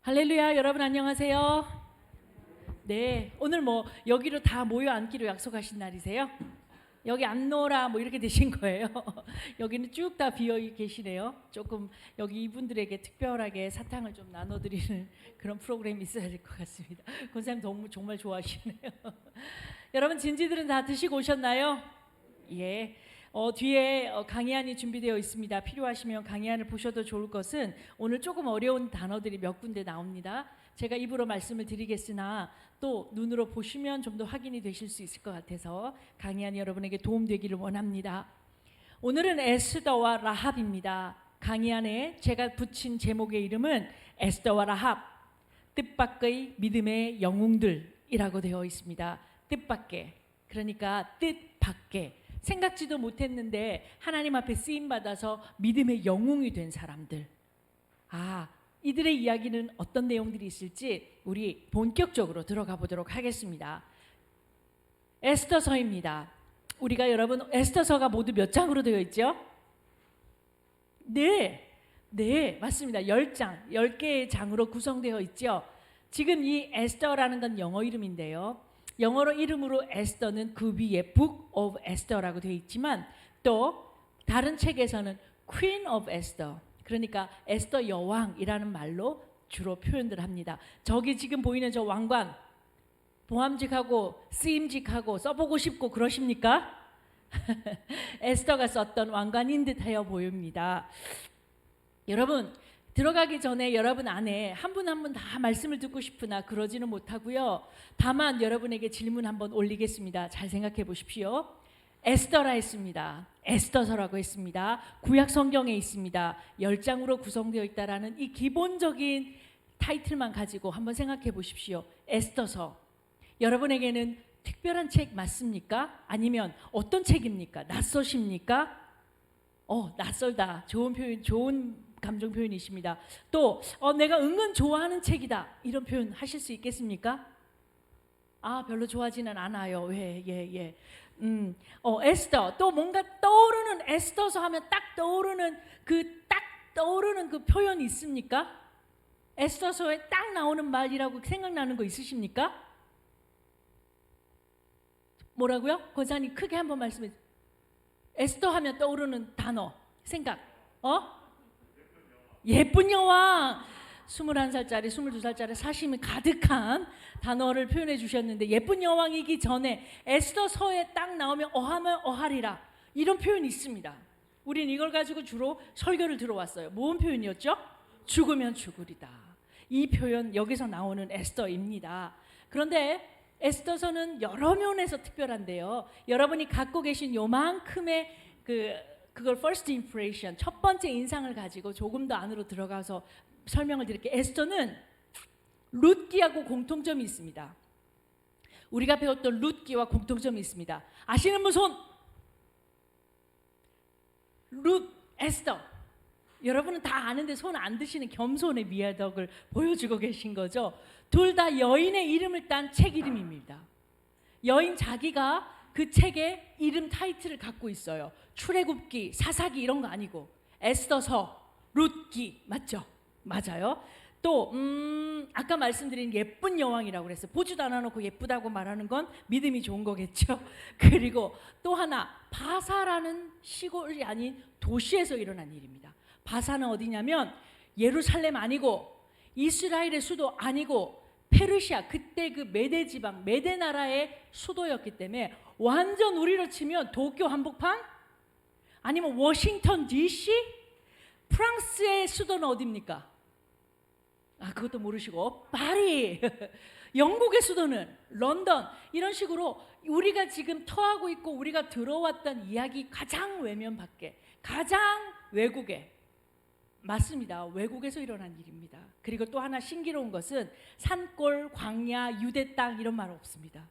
할렐루야, 여러분 안녕하세요. 네, 오늘 여기로 다 모여 앉기로 약속하신 날이세요? 여기 앉노라 이렇게 되신 거예요. 여기는 쭉 다 비어 계시네요. 조금 여기 이분들에게 특별하게 사탕을 좀 나눠드리는 그런 프로그램이 있어야 될 것 같습니다. 권사님 너무 정말 좋아하시네요. 여러분 진지들은 다 드시고 오셨나요? 예. 뒤에 강의안이 준비되어 있습니다. 필요하시면 강의안을 보셔도 좋을 것은 오늘 조금 어려운 단어들이 몇 군데 나옵니다. 제가 입으로 말씀을 드리겠으나 또 눈으로 보시면 좀 더 확인이 되실 수 있을 것 같아서 강의안이 여러분에게 도움되기를 원합니다. 오늘은 에스더와 라합입니다. 강의안에 제가 붙인 제목의 이름은 에스더와 라합, 뜻밖의 믿음의 영웅들이라고 되어 있습니다. 뜻밖의, 그러니까 뜻밖의, 생각지도 못했는데 하나님 앞에 쓰임받아서 믿음의 영웅이 된 사람들. 이들의 이야기는 어떤 내용들이 있을지 우리 본격적으로 들어가 보도록 하겠습니다. 에스더서입니다. 우리가 여러분 에스더서가 모두 몇 장으로 되어 있죠? 네, 맞습니다. 10장, 10개의 장으로 구성되어 있죠. 지금 이 에스더라는 건 영어 이름인데요. 영어로 이름으로 에스더는 그 위에 Book of Esther라고 되어 있지만 또 다른 책에서는 Queen of Esther, 그러니까 에스더 여왕이라는 말로 주로 표현들 합니다. 저기 지금 보이는 저 왕관 보암직하고 쓰임직하고 써보고 싶고 그러십니까? 에스더가 썼던 왕관인 듯하여 보입니다. 여러분 들어가기 전에 여러분 안에 한 분 한 분 다 말씀을 듣고 싶으나 그러지는 못하고요. 다만 여러분에게 질문 한번 올리겠습니다. 잘 생각해 보십시오. 에스더라 했습니다. 에스더서라고 했습니다. 구약 성경에 있습니다. 10장으로 구성되어 있다라는 이 기본적인 타이틀만 가지고 한번 생각해 보십시오. 에스더서. 여러분에게는 특별한 책 맞습니까? 아니면 어떤 책입니까? 낯서십니까? 낯설다. 좋은 표현, 좋은 감정 표현이십니다. 또 내가 은근 좋아하는 책이다. 이런 표현 하실 수 있겠습니까? 별로 좋아하지는 않아요. 예. 에스더. 또 뭔가 떠오르는, 에스더서 하면 딱 떠오르는 그 표현이 있습니까? 에스더서에 딱 나오는 말이라고 생각나는 거 있으십니까? 뭐라고요? 권사님 크게 한번 말씀해 주세요. 에스더 하면 떠오르는 단어, 생각. 예쁜 여왕. 21살짜리, 22살짜리 사심이 가득한 단어를 표현해 주셨는데, 예쁜 여왕이기 전에 에스더서에 딱 나오면 어하면 어하리라, 이런 표현이 있습니다. 우린 이걸 가지고 주로 설교를 들어왔어요. 뭔 표현이었죠? 죽으면 죽으리다. 이 표현, 여기서 나오는 에스더입니다. 그런데 에스더서는 여러 면에서 특별한데요. 여러분이 갖고 계신 요만큼의 그걸 first impression, 첫 번째 인상을 가지고 조금 더 안으로 들어가서 설명을 드릴게요. 에스더는 룻기하고 공통점이 있습니다. 우리가 배웠던 룻기와 공통점이 있습니다. 아시는 분 손? 룻, 에스더. 여러분은 다 아는데 손 안 드시는 겸손의 미화덕을 보여주고 계신 거죠. 둘 다 여인의 이름을 딴 책 이름입니다. 여인 자기가 그 책의 이름 타이틀을 갖고 있어요. 출애굽기, 사사기 이런 거 아니고 에스더서, 룻기, 맞죠? 맞아요. 또 아까 말씀드린 예쁜 여왕이라고 그랬어요. 보지도 않아놓고 예쁘다고 말하는 건 믿음이 좋은 거겠죠. 그리고 또 하나, 바사라는 시골이 아닌 도시에서 일어난 일입니다. 바사는 어디냐면 예루살렘 아니고 이스라엘의 수도 아니고 페르시아, 그때 그 메데 지방, 메데 나라의 수도였기 때문에 완전 우리로 치면 도쿄 한복판? 아니면 워싱턴 DC? 프랑스의 수도는 어디입니까? 그것도 모르시고 파리. 영국의 수도는 런던. 이런 식으로 우리가 지금 터하고 있고 우리가 들어왔던 이야기 가장 외면 밖에, 가장 외국에, 맞습니다. 외국에서 일어난 일입니다. 그리고 또 하나 신기로운 것은 산골, 광야, 유대 땅 이런 말 없습니다.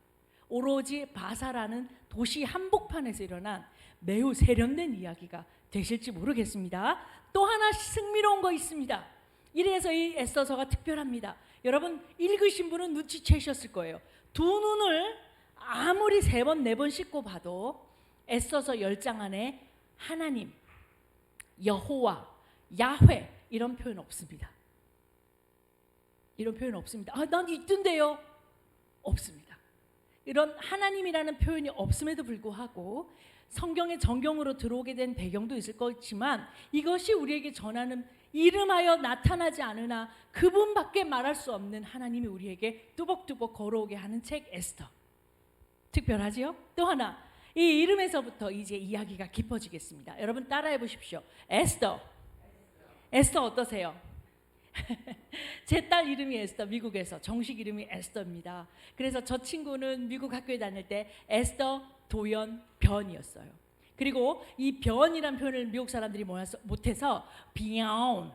오로지 바사라는 도시 한복판에서 일어난 매우 세련된 이야기가 되실지 모르겠습니다. 또 하나 흥미로운 거 있습니다. 이래서 이 에스더서가 특별합니다. 여러분 읽으신 분은 눈치채셨을 거예요. 두 눈을 아무리 3번, 4번 씻고 봐도 에스더서 10장 안에 하나님, 여호와, 야훼 이런 표현 없습니다. 이런 표현 없습니다. 난 있던데요. 없습니다. 이런 하나님이라는 표현이 없음에도 불구하고 성경의 정경으로 들어오게 된 배경도 있을 거지만 이것이 우리에게 전하는 이름하여 나타나지 않으나 그분밖에 말할 수 없는 하나님이 우리에게 뚜벅뚜벅 걸어오게 하는 책 에스더. 특별하지요? 또 하나, 이 이름에서부터 이제 이야기가 깊어지겠습니다. 여러분 따라해 보십시오. 에스더. 에스더 어떠세요? 제 딸 이름이 에스더, 미국에서 정식 이름이 에스더입니다. 그래서 저 친구는 미국 학교에 다닐 때 에스더 도연 변이었어요. 그리고 이 변이란 표현을 미국 사람들이 못해서 비앙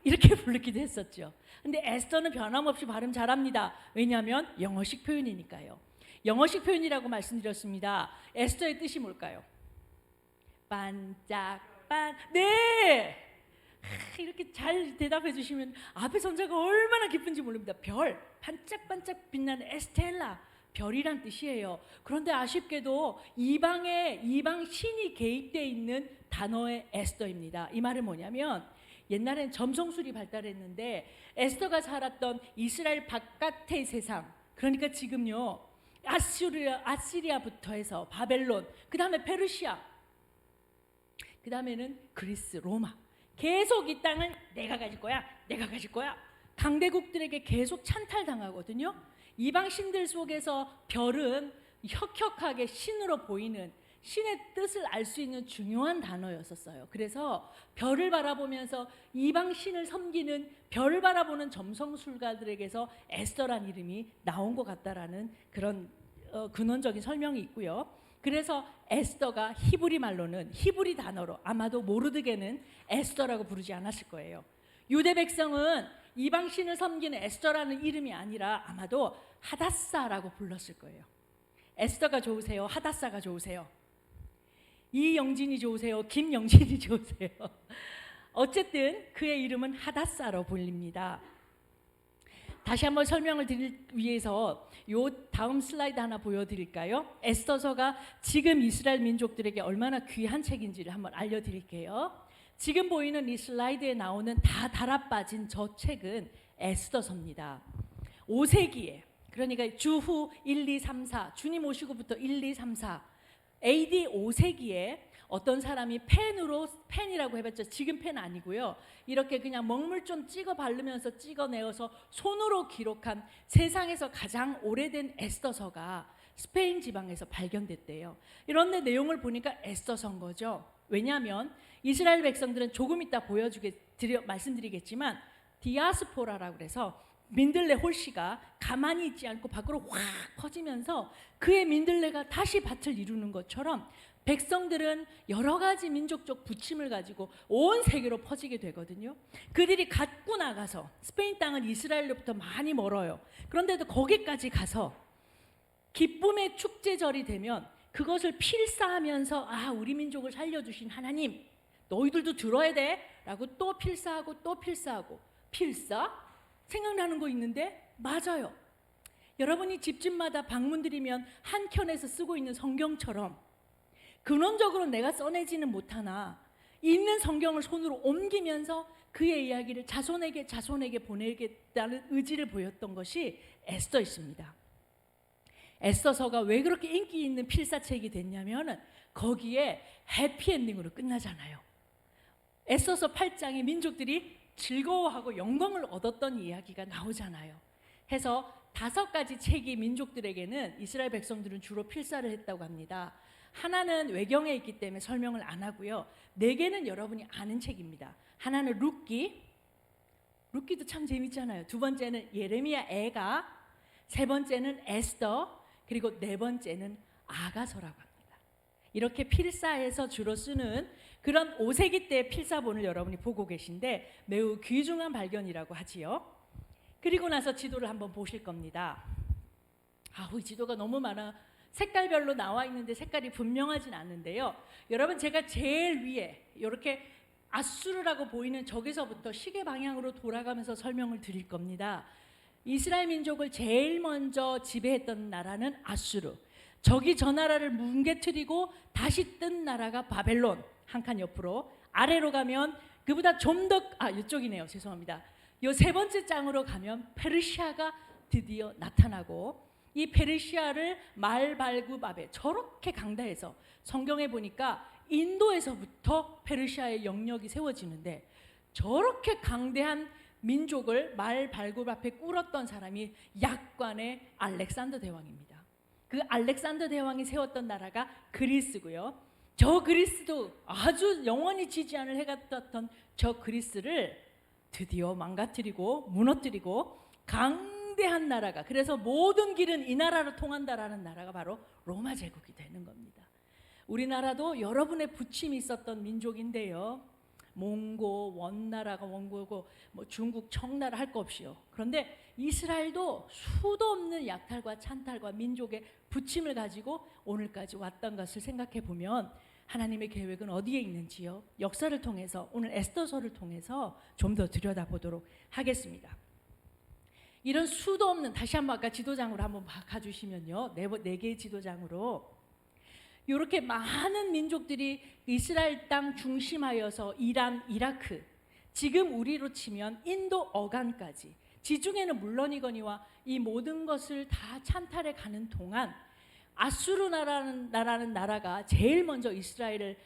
이렇게 부르기도 했었죠. 근데 에스더는 변함없이 발음 잘합니다. 왜냐하면 영어식 표현이니까요. 영어식 표현이라고 말씀드렸습니다. 에스더의 뜻이 뭘까요? 네! 이렇게 잘 대답해 주시면 앞에 선자가 얼마나 기쁜지 모릅니다. 별, 반짝반짝 빛나는 에스텔라, 별이란 뜻이에요. 그런데 아쉽게도 이방 신이 개입되어 있는 단어의 에스더입니다. 이 말은 뭐냐면 옛날엔 점성술이 발달했는데 에스더가 살았던 이스라엘 바깥의 세상, 그러니까 지금요 아시리아부터 해서 바벨론, 그 다음에 페르시아, 그 다음에는 그리스, 로마, 계속 이 땅을 내가 가질 거야, 내가 가질 거야. 강대국들에게 계속 찬탈당하거든요. 이방 신들 속에서 별은 혁혁하게 신으로 보이는, 신의 뜻을 알 수 있는 중요한 단어였었어요. 그래서 별을 바라보면서 이방 신을 섬기는 별을 바라보는 점성술가들에게서 에스더란 이름이 나온 것 같다라는 그런 근원적인 설명이 있고요. 그래서 에스더가 히브리 말로는, 히브리 단어로 아마도 모르드게는 에스더라고 부르지 않았을 거예요. 유대 백성은 이방 신을 섬기는 에스더라는 이름이 아니라 아마도 하닷사라고 불렀을 거예요. 에스더가 좋으세요? 하닷사가 좋으세요? 이영진이 좋으세요? 김영진이 좋으세요? 어쨌든 그의 이름은 하닷사로 불립니다. 다시 한번 설명을 드리기 위해서 요 다음 슬라이드 하나 보여드릴까요? 에스더서가 지금 이스라엘 민족들에게 얼마나 귀한 책인지를 한번 알려드릴게요. 지금 보이는 이 슬라이드에 나오는 다 달아빠진 저 책은 에스더서입니다. 5세기에, 그러니까 주후 1, 2, 3, 4, 주님 오시고부터 1, 2, 3, 4, AD 5세기에 어떤 사람이 펜이라고 해봤죠. 지금 펜 아니고요. 이렇게 그냥 먹물 좀 찍어 바르면서 찍어내어서 손으로 기록한 세상에서 가장 오래된 에스더서가 스페인 지방에서 발견됐대요. 이런데 내용을 보니까 에스더서인 거죠. 왜냐하면 이스라엘 백성들은 조금 이따 말씀드리겠지만 디아스포라라고 그래서 민들레 홀씨가 가만히 있지 않고 밖으로 확 퍼지면서 그의 민들레가 다시 밭을 이루는 것처럼 백성들은 여러 가지 민족적 부침을 가지고 온 세계로 퍼지게 되거든요. 그들이 갖고 나가서, 스페인 땅은 이스라엘로부터 많이 멀어요. 그런데도 거기까지 가서 기쁨의 축제절이 되면 그것을 필사하면서 우리 민족을 살려주신 하나님, 너희들도 들어야 돼 라고 또 필사하고 또 필사하고. 필사? 생각나는 거 있는데 맞아요. 여러분이 집집마다 방문드리면 한 켠에서 쓰고 있는 성경처럼 근원적으로 내가 써내지는 못하나 있는 성경을 손으로 옮기면서 그의 이야기를 자손에게 보내겠다는 의지를 보였던 것이 에스더였습니다. 에스더서가 왜 그렇게 인기 있는 필사책이 됐냐면 거기에 해피엔딩으로 끝나잖아요. 에스더서 8장에 민족들이 즐거워하고 영광을 얻었던 이야기가 나오잖아요. 해서 5가지 책이 민족들에게는, 이스라엘 백성들은 주로 필사를 했다고 합니다. 하나는 외경에 있기 때문에 설명을 안 하고요. 4개는 여러분이 아는 책입니다. 하나는 룻기도 참 재밌잖아요. 2번째는 예레미야 애가, 3번째는 에스더, 그리고 4번째는 아가서라고 합니다. 이렇게 필사해서 주로 쓰는 그런 5세기 때 필사본을 여러분이 보고 계신데 매우 귀중한 발견이라고 하지요. 그리고 나서 지도를 한번 보실 겁니다. 이 지도가 너무 많아. 색깔별로 나와 있는데 색깔이 분명하진 않는데요. 여러분, 제가 제일 위에 이렇게 아수르라고 보이는 저기서부터 시계 방향으로 돌아가면서 설명을 드릴 겁니다. 이스라엘 민족을 제일 먼저 지배했던 나라는 아수르. 저기 저 나라를 뭉개뜨리고 다시 뜬 나라가 바벨론. 한 칸 옆으로 아래로 가면 그보다 좀 더 이쪽이네요. 죄송합니다. 요 세 번째 장으로 가면 페르시아가 드디어 나타나고, 이 페르시아를 말발굽압에 저렇게 강다해서, 성경에 보니까 인도에서부터 페르시아의 영역이 세워지는데 저렇게 강대한 민족을 말발굽 앞에 꿇었던 사람이 약관의 알렉산더 대왕입니다. 그 알렉산더 대왕이 세웠던 나라가 그리스고요. 저 그리스도 아주 영원히 지지 않을 해가 떴던 저 그리스를 드디어 망가뜨리고 무너뜨리고 강대한 나라가, 그래서 모든 길은 이 나라로 통한다라는 나라가 바로 로마 제국이 되는 겁니다. 우리나라도 여러분의 부침이 있었던 민족인데요. 몽고, 원나라가 원고고, 뭐 중국 청나라 할 거 없이요. 그런데 이스라엘도 수도 없는 약탈과 찬탈과 민족의 부침을 가지고 오늘까지 왔던 것을 생각해 보면 하나님의 계획은 어디에 있는지요? 역사를 통해서, 오늘 에스더서를 통해서 좀 더 들여다보도록 하겠습니다. 이런 수도 없는, 다시 한번 아까 지도장으로 한번 가주시면요, 네 개의 지도장으로 이렇게 많은 민족들이 이스라엘 땅 중심하여서 이란, 이라크, 지금 우리로 치면 인도 어간까지, 지중해는 물론이거니와 이 모든 것을 다 찬탈해 가는 동안 아수르 나라는 나라가 제일 먼저 이스라엘을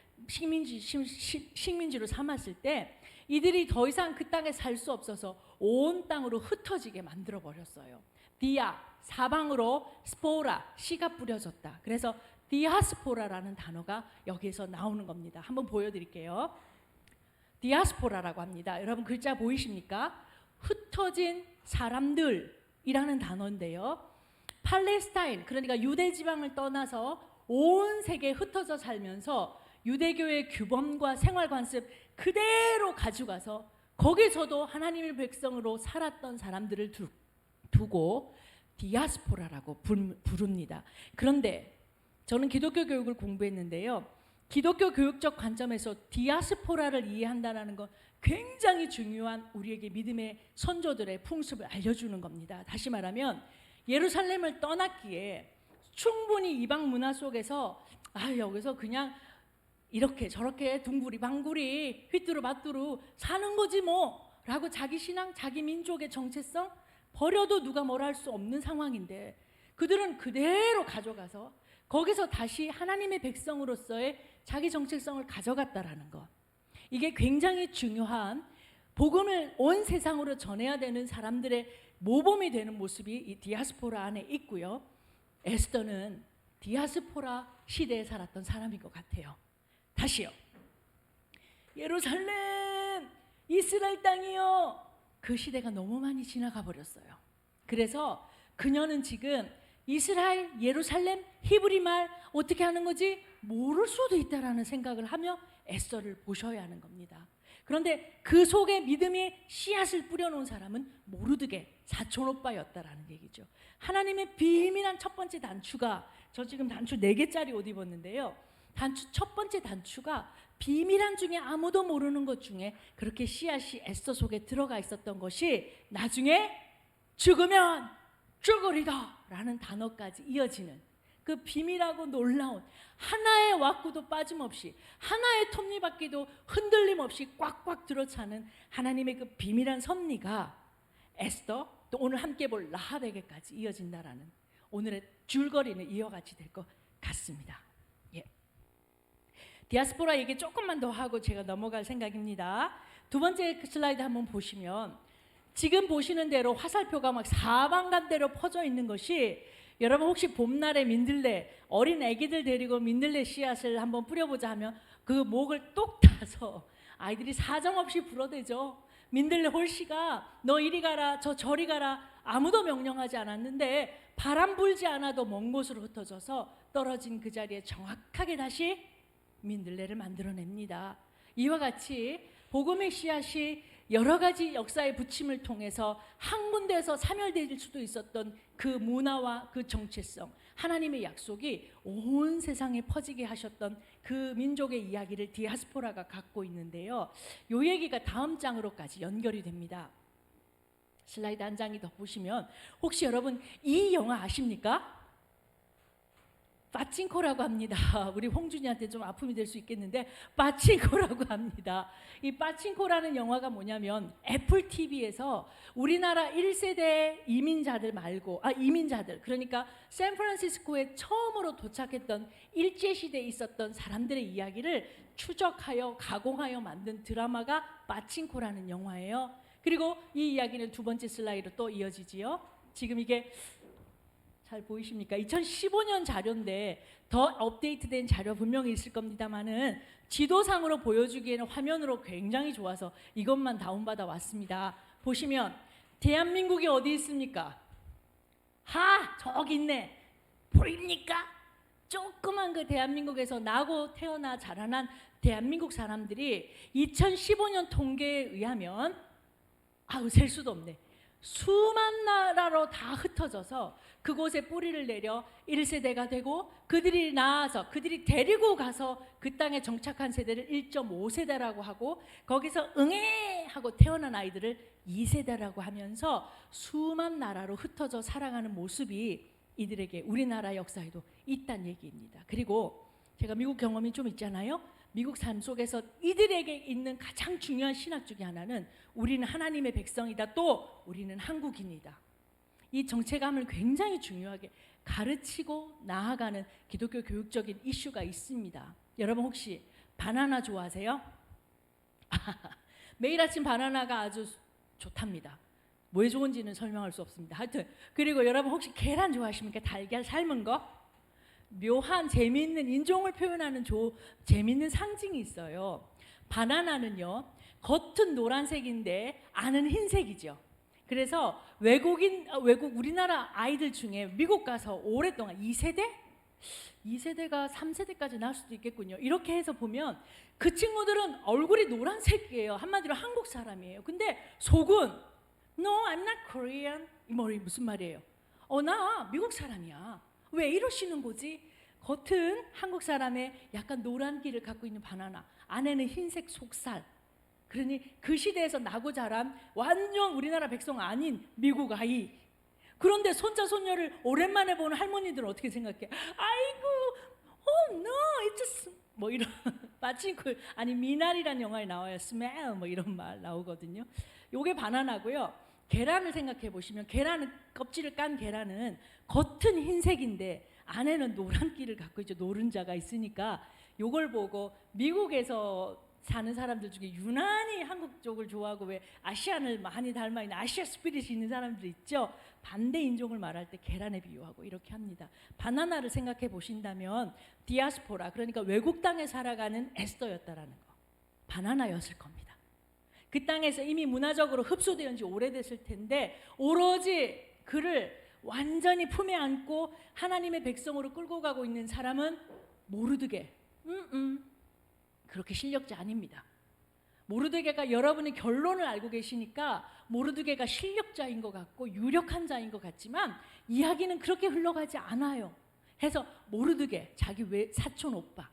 식민지로 삼았을 때 이들이 더 이상 그 땅에 살 수 없어서 온 땅으로 흩어지게 만들어 버렸어요. 디아, 사방으로 스포라, 씨가 뿌려졌다. 그래서 디아스포라라는 단어가 여기에서 나오는 겁니다. 한번 보여드릴게요. 디아스포라라고 합니다. 여러분 글자 보이십니까? 흩어진 사람들이라는 단어인데요. 팔레스타인, 그러니까 유대 지방을 떠나서 온 세계에 흩어져 살면서 유대교의 규범과 생활 관습 그대로 가져가서 거기서도 하나님의 백성으로 살았던 사람들을 두고 디아스포라라고 부릅니다. 그런데 저는 기독교 교육을 공부했는데요. 기독교 교육적 관점에서 디아스포라를 이해한다는 건 굉장히 중요한 우리에게 믿음의 선조들의 풍습을 알려주는 겁니다. 다시 말하면 예루살렘을 떠났기에 충분히 이방 문화 속에서 여기서 그냥 이렇게 저렇게 둥구리 방구리 휘뚜루마뚜루 사는 거지 뭐 라고 자기 신앙, 자기 민족의 정체성 버려도 누가 뭐라 할 수 없는 상황인데 그들은 그대로 가져가서 거기서 다시 하나님의 백성으로서의 자기 정체성을 가져갔다라는 것, 이게 굉장히 중요한, 복음을 온 세상으로 전해야 되는 사람들의 모범이 되는 모습이 이 디아스포라 안에 있고요. 에스더는 디아스포라 시대에 살았던 사람인 것 같아요. 다시요. 예루살렘, 이스라엘 땅이요. 그 시대가 너무 많이 지나가 버렸어요. 그래서 그녀는 지금 이스라엘, 예루살렘, 히브리 말 어떻게 하는 거지? 모를 수도 있다라는 생각을 하며 에스더를 보셔야 하는 겁니다. 그런데 그 속에 믿음의 씨앗을 뿌려놓은 사람은 모르드게 사촌오빠였다라는 얘기죠. 하나님의 비밀한 첫 번째 단추가, 저 지금 단추 4개짜리 옷 입었는데요. 첫 번째 단추가 비밀한 중에 아무도 모르는 것 중에 그렇게 씨앗이 에스더 속에 들어가 있었던 것이 나중에 죽으면 죽으리다 라는 단어까지 이어지는 그 비밀하고 놀라운, 하나의 와꾸도 빠짐없이, 하나의 톱니바퀴도 흔들림 없이 꽉꽉 들어차는 하나님의 그 비밀한 섭리가 에스더, 또 오늘 함께 볼 라합에게까지 이어진다라는 오늘의 줄거리는 이와 같이 될 것 같습니다. 예. 디아스포라 얘기 조금만 더 하고 제가 넘어갈 생각입니다. 두 번째 슬라이드 한번 보시면 지금 보시는 대로 화살표가 막 사방간대로 퍼져 있는 것이, 여러분 혹시 봄날에 민들레, 어린 아기들 데리고 민들레 씨앗을 한번 뿌려보자 하면 그 목을 똑 타서 아이들이 사정없이 불어대죠. 민들레 홀씨가 너 이리 가라 저 저리 가라 아무도 명령하지 않았는데 바람 불지 않아도 먼 곳으로 흩어져서 떨어진 그 자리에 정확하게 다시 민들레를 만들어냅니다. 이와 같이 복음의 씨앗이 여러 가지 역사의 부침을 통해서 한 군데에서 사멸될 수도 있었던 그 문화와 그 정체성, 하나님의 약속이 온 세상에 퍼지게 하셨던 그 민족의 이야기를 디아스포라가 갖고 있는데요. 이 얘기가 다음 장으로까지 연결이 됩니다. 슬라이드 한 장이 더 보시면 혹시 여러분 이 영화 아십니까? 빠친코라고 합니다. 우리 홍준이한테 좀 아픔이 될 수 있겠는데 빠친코라고 합니다. 이 빠친코라는 영화가 뭐냐면 애플 TV에서 우리나라 1세대 이민자들 말고 이민자들 그러니까 샌프란시스코에 처음으로 도착했던 일제시대에 있었던 사람들의 이야기를 추적하여 가공하여 만든 드라마가 빠친코라는 영화예요. 그리고 이 이야기는 두 번째 슬라이드로 또 이어지지요. 지금 이게 잘 보이십니까? 2015년 자료인데 더 업데이트된 자료 분명히 있을 겁니다만은 지도상으로 보여주기에는 화면으로 굉장히 좋아서 이것만 다운받아 왔습니다. 보시면 대한민국이 어디 있습니까? 저기 있네. 보입니까? 조그만 그 대한민국에서 나고 태어나 자라난 대한민국 사람들이 2015년 통계에 의하면 셀 수도 없네. 수만 나라로 다 흩어져서 그곳에 뿌리를 내려 1세대가 되고 그들이 나아서 그들이 데리고 가서 그 땅에 정착한 세대를 1.5세대라고 하고 거기서 응애 하고 태어난 아이들을 2세대라고 하면서 수만 나라로 흩어져 살아가는 모습이 이들에게 우리나라 역사에도 있다는 얘기입니다. 그리고 제가 미국 경험이 좀 있잖아요. 미국 삶 속에서 이들에게 있는 가장 중요한 신학 중에 하나는 우리는 하나님의 백성이다. 또 우리는 한국인이다. 이 정체감을 굉장히 중요하게 가르치고 나아가는 기독교 교육적인 이슈가 있습니다. 여러분 혹시 바나나 좋아하세요? 매일 아침 바나나가 아주 좋답니다. 왜 좋은지는 설명할 수 없습니다. 하여튼 그리고 여러분 혹시 계란 좋아하십니까? 달걀 삶은 거? 묘한 재미있는 인종을 표현하는 재미있는 상징이 있어요. 바나나는요 겉은 노란색인데 안은 흰색이죠. 그래서 외국 우리나라 아이들 중에 미국 가서 오랫동안 2세대가 3세대까지 나올 수도 있겠군요. 이렇게 해서 보면 그 친구들은 얼굴이 노란색이에요. 한마디로 한국 사람이에요. 근데 속은 No, I'm not Korean. 이 말이 무슨 말이에요? 나 미국 사람이야. 왜 이러시는 거지? 겉은 한국 사람의 약간 노란기를 갖고 있는 바나나, 안에는 흰색 속살. 그러니 그 시대에서 나고 자란 완전 우리나라 백성 아닌 미국 아이. 그런데 손자 손녀를 오랜만에 보는 할머니들은 어떻게 생각해? 아이고, no, it's just 뭐 이런 빠친코 아니 미나리란 영화에 나와요. smell 뭐 이런 말 나오거든요. 요게 바나나고요. 계란을 생각해 보시면 계란은 껍질을 깐 계란은 겉은 흰색인데 안에는 노란기를 갖고 있죠. 노른자가 있으니까 요걸 보고 미국에서 사는 사람들 중에 유난히 한국 쪽을 좋아하고 왜 아시안을 많이 닮아 있는 아시아 스피릿이 있는 사람들 있죠. 반대 인종을 말할 때 계란에 비유하고 이렇게 합니다. 바나나를 생각해 보신다면 디아스포라 그러니까 외국 땅에 살아가는 에스더였다라는 거. 바나나였을 겁니다. 그 땅에서 이미 문화적으로 흡수되은 지 오래됐을 텐데 오로지 그를 완전히 품에 안고 하나님의 백성으로 끌고 가고 있는 사람은 모르드게. 그렇게 실력자 아닙니다. 모르드게가 여러분이 결론을 알고 계시니까 모르드게가 실력자인 것 같고 유력한 자인 것 같지만 이야기는 그렇게 흘러가지 않아요. 해서 모르드게 자기 사촌 오빠.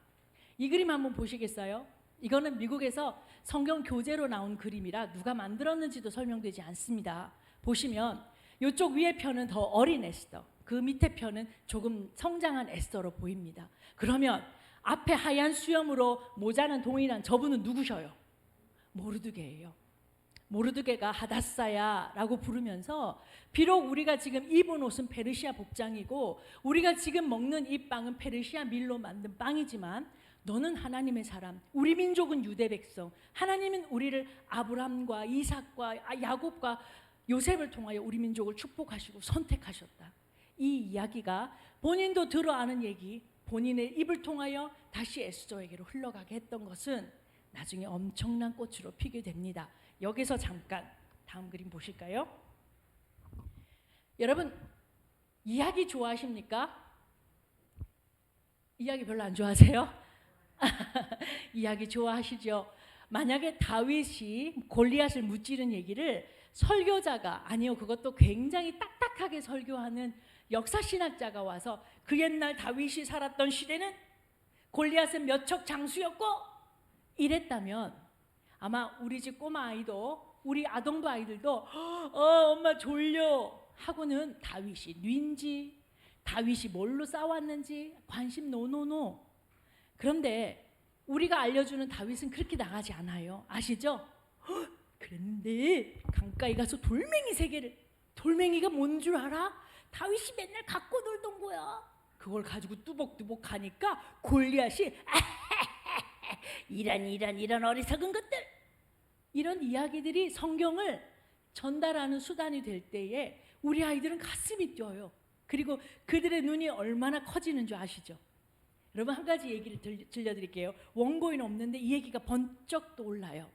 이 그림 한번 보시겠어요? 이거는 미국에서 성경 교재로 나온 그림이라 누가 만들었는지도 설명되지 않습니다. 보시면 이쪽 위에 편은 더 어린 에스더, 그 밑에 편은 조금 성장한 에스더로 보입니다. 그러면 앞에 하얀 수염으로 모자는 동일한 저분은 누구셔요? 모르드게예요. 모르드게가 하다사야라고 부르면서 비록 우리가 지금 입은 옷은 페르시아 복장이고 우리가 지금 먹는 이 빵은 페르시아 밀로 만든 빵이지만 너는 하나님의 사람, 우리 민족은 유대 백성, 하나님은 우리를 아브람과 이삭과 야곱과 요셉을 통하여 우리 민족을 축복하시고 선택하셨다. 이 이야기가 본인도 들어 아는 얘기, 본인의 입을 통하여 다시 에스더에게로 흘러가게 했던 것은 나중에 엄청난 꽃으로 피게 됩니다. 여기서 잠깐 다음 그림 보실까요? 여러분 이야기 좋아하십니까? 이야기 별로 안 좋아하세요? 이야기 좋아하시죠? 만약에 다윗이 골리앗을 무찌른 얘기를 설교자가 아니요 그것도 굉장히 딱딱하게 설교하는 역사신학자가 와서 그 옛날 다윗이 살았던 시대는 골리앗은 몇 척 장수였고 이랬다면 아마 우리 집 꼬마 아이도 우리 아동부 아이들도 엄마 졸려 하고는 다윗이 뉘인지 다윗이 뭘로 싸웠는지 관심 노노노. 그런데 우리가 알려주는 다윗은 그렇게 나가지 않아요. 아시죠? 그런데 강가에 가서 돌멩이 3개를, 돌멩이가 뭔 줄 알아? 다윗이 맨날 갖고 놀던 거야. 그걸 가지고 뚜벅뚜벅 하니까 골리앗이 이런 어리석은 것들, 이런 이야기들이 성경을 전달하는 수단이 될 때에 우리 아이들은 가슴이 뛰어요. 그리고 그들의 눈이 얼마나 커지는 줄 아시죠? 여러분, 한 가지 얘기를 들려드릴게요. 원고에는 없는데 이 얘기가 번쩍 떠올라요.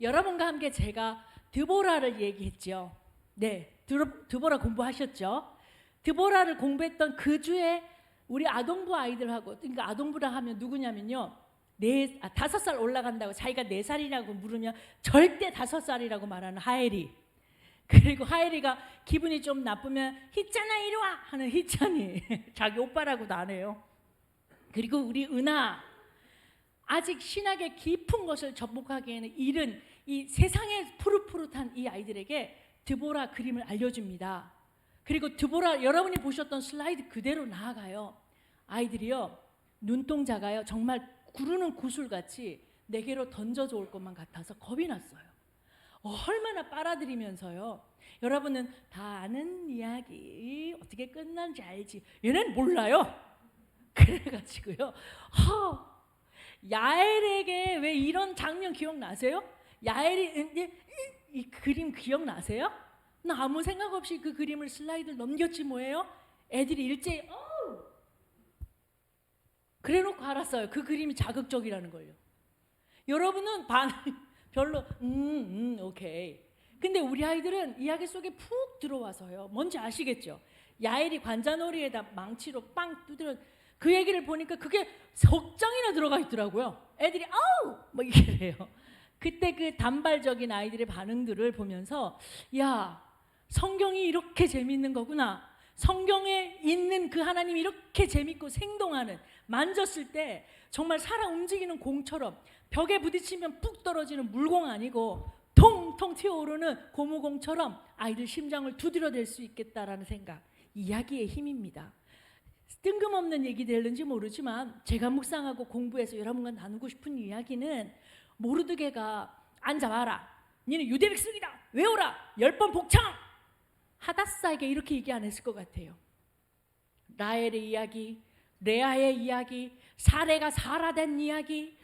여러분과 함께 제가 드보라를 얘기했죠. 네, 드보라 공부하셨죠? 드보라를 공부했던 그 주에 우리 아동부 아이들하고, 그러니까 아동부라 하면 누구냐면요, 5살 올라간다고 자기가 4살이라고 물으면 절대 5살이라고 말하는 하엘이, 그리고 하엘이가 기분이 좀 나쁘면 희찬아 이리 와 하는 희찬이 자기 오빠라고도 안 해요. 그리고 우리 은하, 아직 신학의 깊은 것을 접목하기에는 이른 이 세상의 푸릇푸릇한 이 아이들에게 드보라 그림을 알려줍니다. 그리고 드보라, 여러분이 보셨던 슬라이드 그대로 나아가요. 아이들이요, 눈동자가요 정말 구르는 구슬같이 내게로 던져져 올 것만 같아서 겁이 났어요. 얼마나 빨아들이면서요. 여러분은 다 아는 이야기 어떻게 끝난지 알지. 얘는 몰라요. 그래가지고요. 야엘에게 왜 이런 장면 기억나세요? 야엘이 이 그림 기억나세요? 나 아무 생각 없이 그 그림을 슬라이드를 넘겼지 뭐예요? 애들이 일제히 그래놓고 알았어요. 그 그림이 자극적이라는 걸요. 여러분은 별로 오케이. 근데 우리 아이들은 이야기 속에 푹 들어와서요. 뭔지 아시겠죠? 야엘이 관자놀이에다 망치로 빵 두드려, 그 얘기를 보니까 그게 석 장이나 들어가 있더라고요. 애들이 아우 뭐 이래요. 그때 그 단발적인 아이들의 반응들을 보면서, 야, 성경이 이렇게 재밌는 거구나. 성경에 있는 그 하나님이 이렇게 재밌고 생동하는, 만졌을 때 정말 살아 움직이는 공처럼, 벽에 부딪히면 푹 떨어지는 물공 아니고 통통 튀어오르는 고무공처럼 아이들 심장을 두드려댈 수 있겠다라는 생각, 이야기의 힘입니다. 뜬금없는 얘기 될는지 모르지만 제가 묵상하고 공부해서 여러분과 나누고 싶은 이야기는, 모르드게가 앉아봐라, 니는 유대 백성이다, 외워라, 10번 복창, 하다사에게 이렇게 얘기 안 했을 것 같아요. 라헬의 이야기, 레아의 이야기, 사레가 사라된 이야기,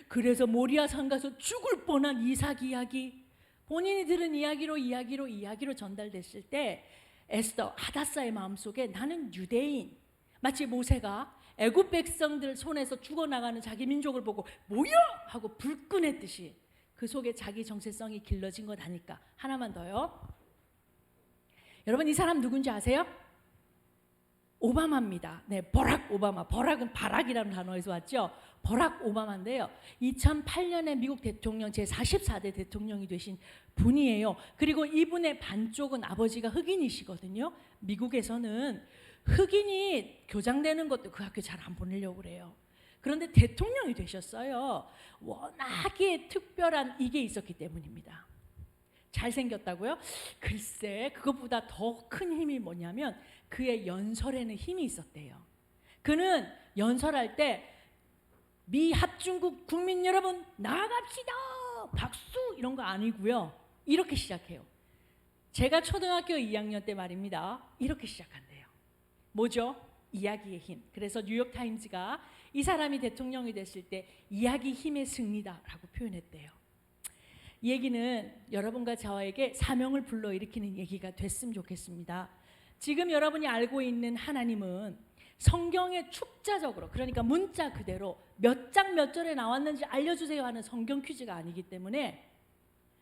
그래서 모리아산 가서 죽을 뻔한 이삭 이야기, 본인이 들은 이야기로 전달됐을 때 에스더, 하다사의 마음속에 나는 유대인, 마치 모세가 애굽 백성들 손에서 죽어나가는 자기 민족을 보고 뭐야? 하고 불끈했듯이 그 속에 자기 정체성이 길러진 것 아닐까. 하나만 더요. 여러분, 이 사람 누군지 아세요? 오바마입니다. 네, 버락 오바마. 버락은 바락이라는 단어에서 왔죠. 버락 오바마인데요. 2008년에 미국 대통령 제44대 대통령이 되신 분이에요. 그리고 이분의 반쪽은 아버지가 흑인이시거든요. 미국에서는 흑인이 교장되는 것도 그 학교 잘 안 보내려고 그래요. 그런데 대통령이 되셨어요. 워낙에 특별한 이게 있었기 때문입니다. 잘생겼다고요? 글쎄, 그것보다 더 큰 힘이 뭐냐면 그의 연설에는 힘이 있었대요. 그는 연설할 때 미 합중국 국민 여러분 나아갑시다 박수 이런 거 아니고요. 이렇게 시작해요. 제가 초등학교 2학년 때 말입니다. 이렇게 시작한대요. 뭐죠? 이야기의 힘. 그래서 뉴욕타임즈가 이 사람이 대통령이 됐을 때 이야기 힘의 승리다라고 표현했대요. 이 얘기는 여러분과 저에게 사명을 불러일으키는 얘기가 됐으면 좋겠습니다. 지금 여러분이 알고 있는 하나님은 성경에 축자적으로, 그러니까 문자 그대로 몇 장 몇 절에 나왔는지 알려주세요 하는 성경 퀴즈가 아니기 때문에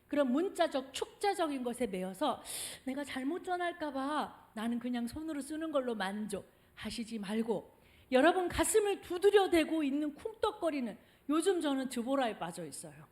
그런 문자적 축자적인 것에 매여서 내가 잘못 전할까 봐 나는 그냥 손으로 쓰는 걸로 만족하시지 말고, 여러분 가슴을 두드려대고 있는 쿵떡거리는, 요즘 저는 드보라에 빠져 있어요.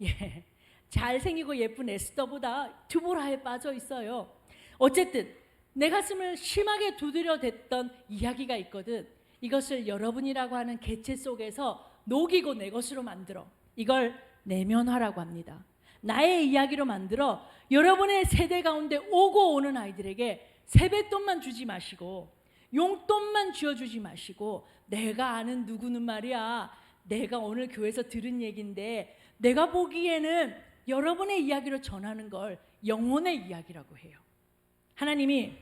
예, 잘생기고 예쁜 에스더보다 드보라에 빠져 있어요. 어쨌든 내 가슴을 심하게 두드려댔던 이야기가 있거든. 이것을 여러분이라고 하는 개체 속에서 녹이고 내 것으로 만들어, 이걸 내면화라고 합니다. 나의 이야기로 만들어 여러분의 세대 가운데 오고 오는 아이들에게 세뱃돈만 주지 마시고 용돈만 쥐어주지 마시고 내가 아는 누구는 말이야, 내가 오늘 교회에서 들은 얘기인데 내가 보기에는 여러분의 이야기로 전하는 걸 영혼의 이야기라고 해요. 하나님이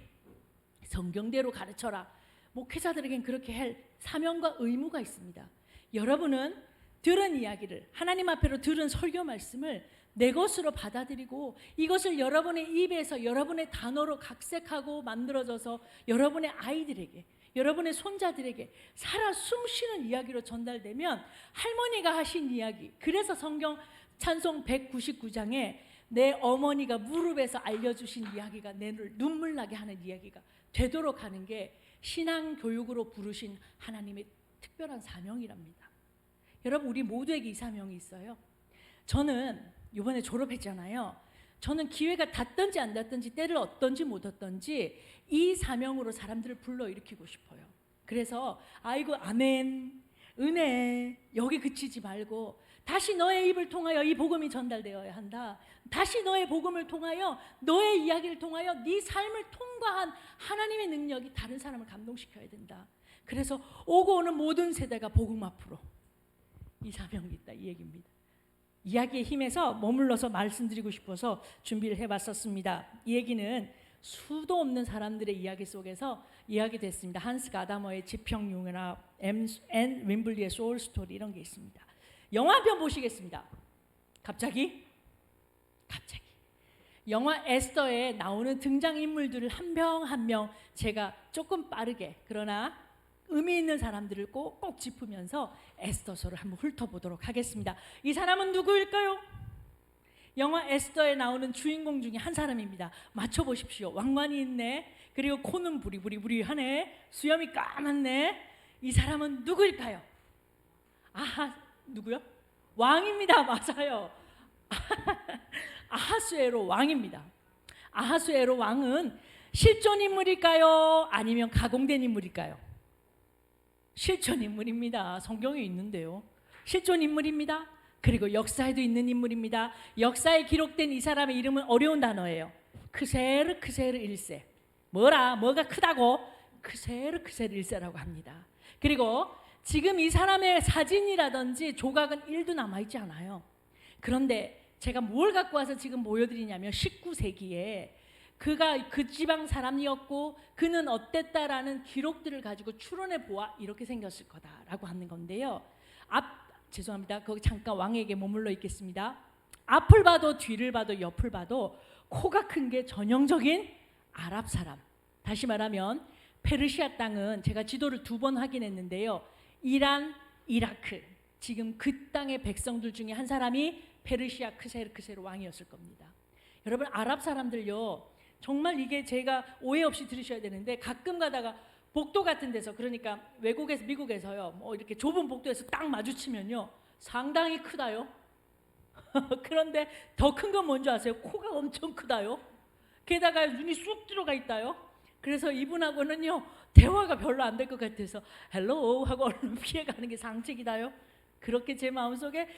성경대로 가르쳐라. 목회자들에겐 그렇게 할 사명과 의무가 있습니다. 여러분은 들은 이야기를, 하나님 앞에로 들은 설교 말씀을 내 것으로 받아들이고 이것을 여러분의 입에서 여러분의 단어로 각색하고 만들어져서 여러분의 아이들에게, 여러분의 손자들에게 살아 숨쉬는 이야기로 전달되면 할머니가 하신 이야기, 그래서 성경 찬송 199장에 내 어머니가 무릎에서 알려주신 이야기가 내 눈물 나게 하는 이야기가 되도록 하는 게 신앙 교육으로 부르신 하나님의 특별한 사명이랍니다. 여러분, 우리 모두에게 이 사명이 있어요. 저는 이번에 졸업했잖아요. 저는 기회가 닿든지 안 닿든지, 때를 얻든지 못 얻든지 이 사명으로 사람들을 불러일으키고 싶어요. 그래서 아이고 아멘, 은혜, 여기 그치지 말고 다시 너의 입을 통하여 이 복음이 전달되어야 한다. 다시 너의 복음을 통하여, 너의 이야기를 통하여 네 삶을 통과한 하나님의 능력이 다른 사람을 감동시켜야 된다. 그래서 오고 오는 모든 세대가 복음 앞으로, 이 사명이 있다, 이 얘기입니다. 이야기의 힘에서 머물러서 말씀드리고 싶어서 준비를 해봤었습니다. 이 얘기는 수도 없는 사람들의 이야기 속에서 이야기됐습니다. 한스 가다머의 지평융합, 앤 윈블리의 소울 스토리, 이런 게 있습니다. 영화 한 편 보시겠습니다. 갑자기 영화 에스더에 나오는 등장인물들을 한 명 한 명 제가 조금 빠르게, 그러나 의미 있는 사람들을 꼭 짚으면서 에스더서를 한번 훑어보도록 하겠습니다. 이 사람은 누구일까요? 영화 에스더에 나오는 주인공 중에 한 사람입니다. 맞춰보십시오. 왕관이 있네, 그리고 코는 부리부리하네, 수염이 까맣네. 이 사람은 누구일까요? 아하, 누구요? 왕입니다. 맞아요. 아하수에로 왕입니다. 아하수에로 왕은 실존 인물일까요? 아니면 가공된 인물일까요? 실존 인물입니다. 성경에 있는데요. 실존 인물입니다. 그리고 역사에도 있는 인물입니다. 역사에 기록된 이 사람의 이름은 어려운 단어예요. 크세르 1세. 뭐가 크다고? 크세르 1세라고 합니다. 그리고 지금 이 사람의 사진이라든지 조각은 1도 남아있지 않아요. 그런데 제가 뭘 갖고 와서 지금 보여드리냐면 19세기에 그가 그 지방 사람이었고 그는 어땠다라는 기록들을 가지고 추론해 보아 이렇게 생겼을 거다라고 하는 건데요. 죄송합니다. 거기 잠깐 왕에게 머물러 있겠습니다. 앞을 봐도 뒤를 봐도 옆을 봐도 코가 큰 게 전형적인 아랍 사람. 다시 말하면 페르시아 땅은 제가 지도를 2번 확인했는데요. 이란, 이라크, 지금 그 땅의 백성들 중에 한 사람이 페르시아 크세르 왕이었을 겁니다. 여러분, 아랍 사람들요, 정말 이게 제가 오해 없이 들으셔야 되는데, 가끔 가다가 복도 같은 데서, 그러니까 외국에서, 미국에서요, 뭐 이렇게 좁은 복도에서 딱 마주치면요, 상당히 크다요. 그런데 더 큰 건 뭔지 아세요? 코가 엄청 크다요. 게다가 눈이 쑥 들어가 있다요. 그래서 이분하고는요, 대화가 별로 안 될 것 같아서 헬로 하고 얼른 피해가는 게 상책이다요. 그렇게 제 마음속에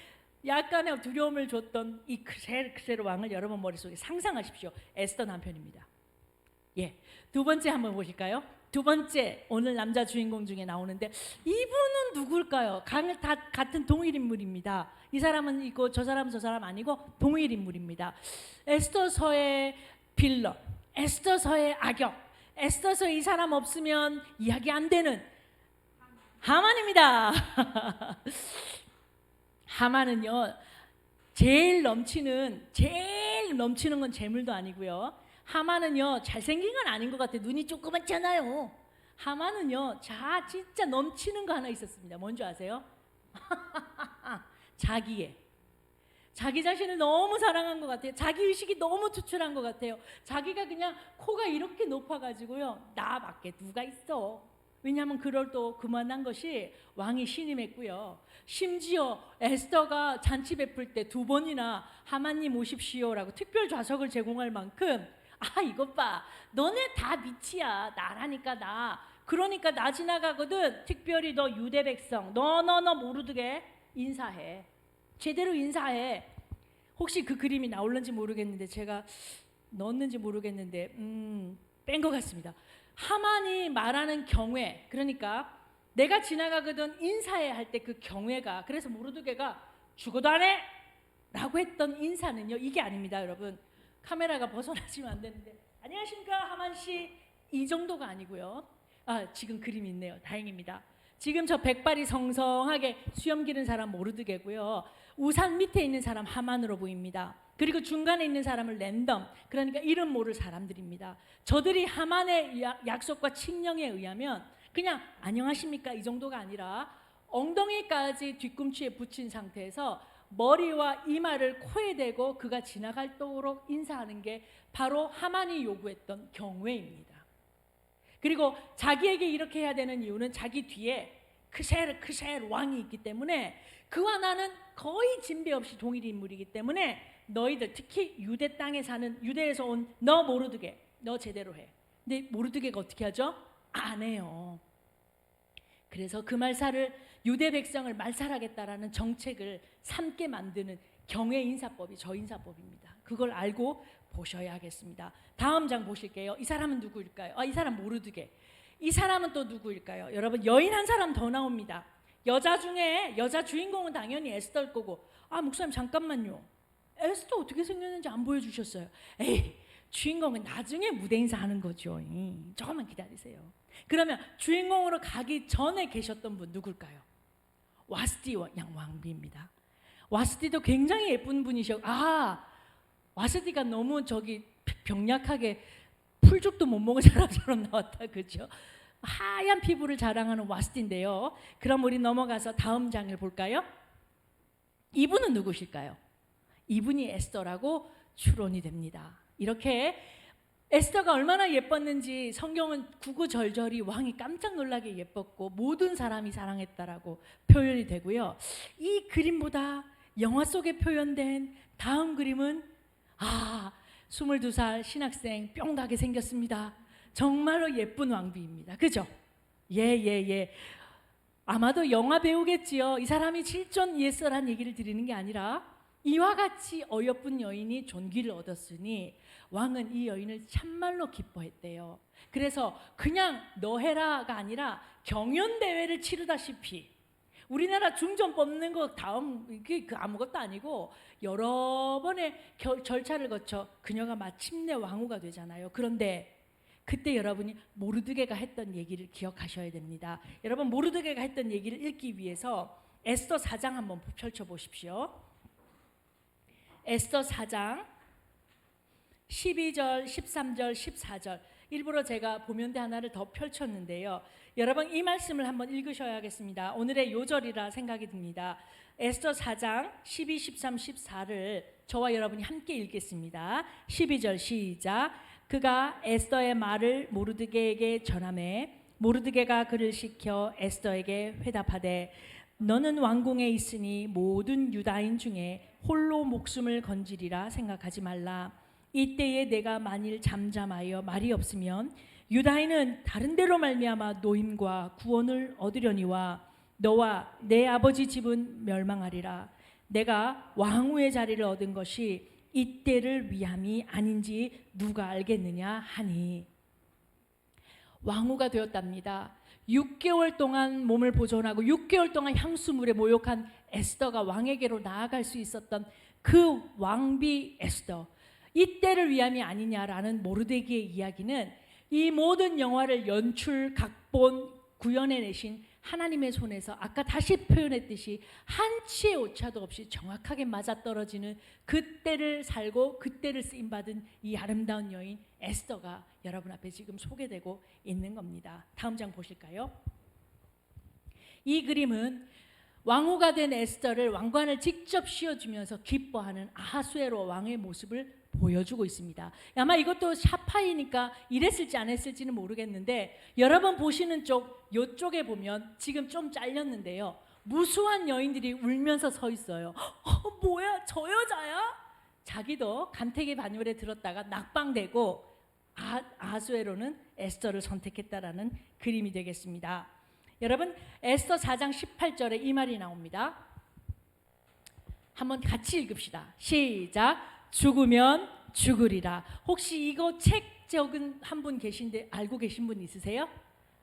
약간의 두려움을 줬던 이 크세르 왕을 여러분 머릿속에 상상하십시오. 에스더 남편입니다. 예, 두 번째 한번 보실까요? 두 번째, 오늘 남자 주인공 중에 나오는데 이분은 누굴까요? 다 같은 동일 인물입니다. 이 사람은 이거, 저 사람은 저 사람 아니고 동일 인물입니다. 에스더서의 빌런, 에스더서의 악역, 에스더서 이 사람 없으면 이야기 안 되는 하만입니다. 하만은요, 제일 넘치는 건 재물도 아니고요. 하만은요, 잘생긴 건 아닌 것 같아요. 눈이 조그맣잖아요. 하만은요, 진짜 넘치는 거 하나 있었습니다. 뭔지 아세요? 자기 자신을 너무 사랑한 것 같아요. 자기의식이 너무 투철한 것 같아요. 자기가 그냥 코가 이렇게 높아가지고요, 나밖에 누가 있어. 왜냐하면 그럴 또 그만한 것이 왕이 신임했고요. 심지어 에스더가 잔치 베풀 때 2번이나 하만님 오십시오라고 특별 좌석을 제공할 만큼, 이것 봐, 너네 다 밑이야, 나라니까 나. 그러니까 나 지나가거든 특별히 너 유대 백성, 너 모르게 인사해. 제대로 인사해. 혹시 그 그림이 나올는지 모르겠는데, 제가 넣었는지 모르겠는데 뺀 것 같습니다. 하만이 말하는 경외, 그러니까 내가 지나가거든 인사해야 할 때 그 경외가, 그래서 모르드게가 죽어도 안 해! 라고 했던 인사는요, 이게 아닙니다. 여러분, 카메라가 벗어나시면 안 되는데, 안녕하십니까 하만씨, 이 정도가 아니고요. 지금 그림이 있네요. 다행입니다. 지금 저 백발이 성성하게 수염 기른 사람 모르드게고요, 우산 밑에 있는 사람 하만으로 보입니다. 그리고 중간에 있는 사람을 랜덤, 그러니까 이름 모를 사람들입니다. 저들이 하만의 약속과 칙령에 의하면 그냥 안녕하십니까 이 정도가 아니라 엉덩이까지 뒤꿈치에 붙인 상태에서 머리와 이마를 코에 대고 그가 지나갈도록 인사하는 게 바로 하만이 요구했던 경외입니다. 그리고 자기에게 이렇게 해야 되는 이유는 자기 뒤에 크셀 왕이 있기 때문에, 그와 나는 거의 진배 없이 동일 인물이기 때문에 너희들, 특히 유대 땅에 사는, 유대에서 온 너 모르드게, 너 제대로 해. 근데 모르드게가 어떻게 하죠? 안 해요. 그래서 그 말살을, 유대 백성을 말살하겠다라는 정책을 삼게 만드는 경외 인사법이 저 인사법입니다. 그걸 알고 보셔야겠습니다. 다음 장 보실게요. 이 사람은 누구일까요? 이 사람 모르드게. 이 사람은 또 누구일까요? 여러분, 여인 한 사람 더 나옵니다. 여자 중에 여자 주인공은 당연히 에스더일 거고, 목사님 잠깐만요, 에스더 어떻게 생겼는지 안 보여주셨어요. 에이, 주인공은 나중에 무대 인사하는 거죠. 조금만 기다리세요. 그러면 주인공으로 가기 전에 계셨던 분 누굴까요? 와스디 왕비입니다. 와스디도 굉장히 예쁜 분이셔. 와스디가 너무 병약하게 풀죽도 못 먹은 사람처럼 나왔다, 그죠? 하얀 피부를 자랑하는 와스디인데요. 그럼 우리 넘어가서 다음 장을 볼까요? 이분은 누구실까요? 이분이 에스더라고 추론이 됩니다. 이렇게 에스더가 얼마나 예뻤는지 성경은 구구절절히 왕이 깜짝 놀라게 예뻤고 모든 사람이 사랑했다라고 표현이 되고요. 이 그림보다 영화 속에 표현된 다음 그림은 22살 신학생 뿅 가게 생겼습니다. 정말로 예쁜 왕비입니다. 그죠? 예. 아마도 영화 배우겠지요. 이 사람이 실존 예서란 얘기를 드리는 게 아니라, 이와 같이 어여쁜 여인이 존귀를 얻었으니 왕은 이 여인을 참말로 기뻐했대요. 그래서 그냥 너 해라가 아니라 경연대회를 치르다시피, 우리나라 중전 뽑는 거 다음 그 아무것도 아니고 여러 번의 절차를 거쳐 그녀가 마침내 왕후가 되잖아요. 그런데 그때 여러분이 모르드게가 했던 얘기를 기억하셔야 됩니다. 여러분, 모르드게가 했던 얘기를 읽기 위해서 에스더 4장 한번 펼쳐보십시오. 에스더 4장 12절, 13절, 14절, 일부러 제가 보면대 하나를 더 펼쳤는데요. 여러분, 이 말씀을 한번 읽으셔야겠습니다. 오늘의 요절이라 생각이 듭니다. 에스더 4장 12, 13, 14를 저와 여러분이 함께 읽겠습니다. 12절 시작. 그가 에스더의 말을 모르드게에게 전하매 모르드게가 그를 시켜 에스더에게 회답하되, 너는 왕궁에 있으니 모든 유다인 중에 홀로 목숨을 건지리라 생각하지 말라. 이때에 내가 만일 잠잠하여 말이 없으면 유다인은 다른 데로 말미암아 노임과 구원을 얻으려니와 너와 내 아버지 집은 멸망하리라. 내가 왕후의 자리를 얻은 것이 이때를 위함이 아닌지 누가 알겠느냐 하니. 왕후가 되었답니다. 6개월 동안 몸을 보존하고 6개월 동안 향수물에 모욕한 에스더가 왕에게로 나아갈 수 있었던 그 왕비 에스더, 이때를 위함이 아니냐라는 모르드게의 이야기는 이 모든 영화를 연출, 각본, 구현해내신 하나님의 손에서 아까 다시 표현했듯이 한치의 오차도 없이 정확하게 맞아떨어지는 그때를 살고 그때를 쓰임받은 이 아름다운 여인 에스더가 여러분 앞에 지금 소개되고 있는 겁니다. 다음 장 보실까요? 이 그림은 왕후가 된 에스더를 왕관을 직접 씌워주면서 기뻐하는 아하수에로 왕의 모습을 보여주고 있습니다. 아마 이것도 샤파이니까 이랬을지 안 했을지는 모르겠는데, 여러분 보시는 이쪽에 보면 지금 좀 잘렸는데요, 무수한 여인들이 울면서 서 있어요. 뭐야, 저 여자야? 자기도 간택의 반열에 들었다가 낙방되고 아하수에로는 에스더를 선택했다라는 그림이 되겠습니다. 여러분, 에스더 4장 18절에 이 말이 나옵니다. 한번 같이 읽읍시다. 시작. 죽으면 죽으리라. 혹시 이거 책 적은 한 분 계신데 알고 계신 분 있으세요?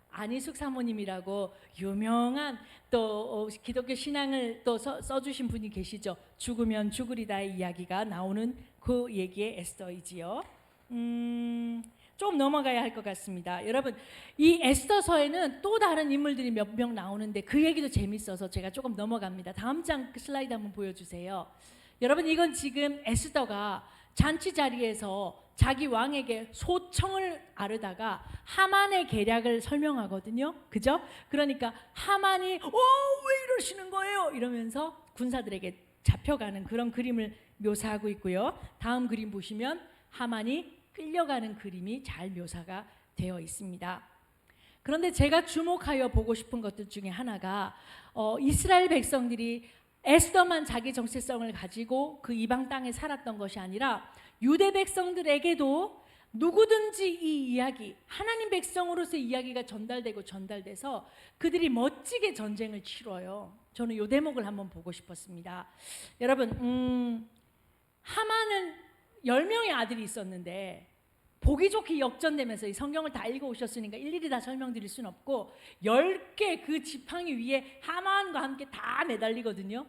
안희숙 사모님이라고 유명한 또 기독교 신앙을 또 써주신 분이 계시죠. 죽으면 죽으리다의 이야기가 나오는 그 얘기의 에스더이지요. 좀 넘어가야 할 것 같습니다. 여러분, 이 에스더서에는 또 다른 인물들이 몇 명 나오는데 그 얘기도 재밌어서 제가 조금 넘어갑니다. 다음 장 슬라이드 한번 보여주세요. 여러분, 이건 지금 에스더가 잔치 자리에서 자기 왕에게 소청을 아르다가 하만의 계략을 설명하거든요. 그죠? 그러니까 하만이 왜 이러시는 거예요? 이러면서 군사들에게 잡혀가는 그런 그림을 묘사하고 있고요. 다음 그림 보시면 하만이 끌려가는 그림이 잘 묘사가 되어 있습니다. 그런데 제가 주목하여 보고 싶은 것들 중에 하나가 이스라엘 백성들이 에스더만 자기 정체성을 가지고 그 이방 땅에 살았던 것이 아니라 유대 백성들에게도 누구든지 이 이야기, 하나님 백성으로서의 이야기가 전달돼서 그들이 멋지게 전쟁을 치러요. 저는 이 대목을 한번 보고 싶었습니다. 여러분, 하만은 10명의 아들이 있었는데 보기 좋게 역전되면서 이 성경을 다 읽어오셨으니까 일일이 다 설명드릴 수는 없고 10개 그 지팡이 위에 하만과 함께 다 매달리거든요.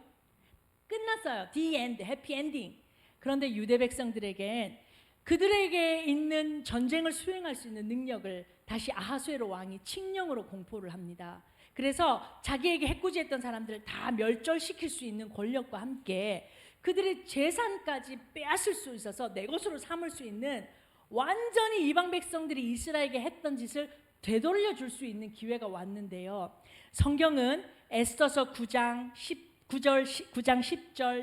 끝났어요. The end, 해피 엔딩. 그런데 유대 백성들에겐 그들에게 있는 전쟁을 수행할 수 있는 능력을 다시 아하수에로 왕이 칙령으로 공포를 합니다. 그래서 자기에게 해코지했던 사람들을 다 멸절시킬 수 있는 권력과 함께 그들의 재산까지 빼앗을 수 있어서 내 것으로 삼을 수 있는, 완전히 이방 백성들이 이스라엘에게 했던 짓을 되돌려 줄 수 있는 기회가 왔는데요. 성경은 에스더서 9장 10절,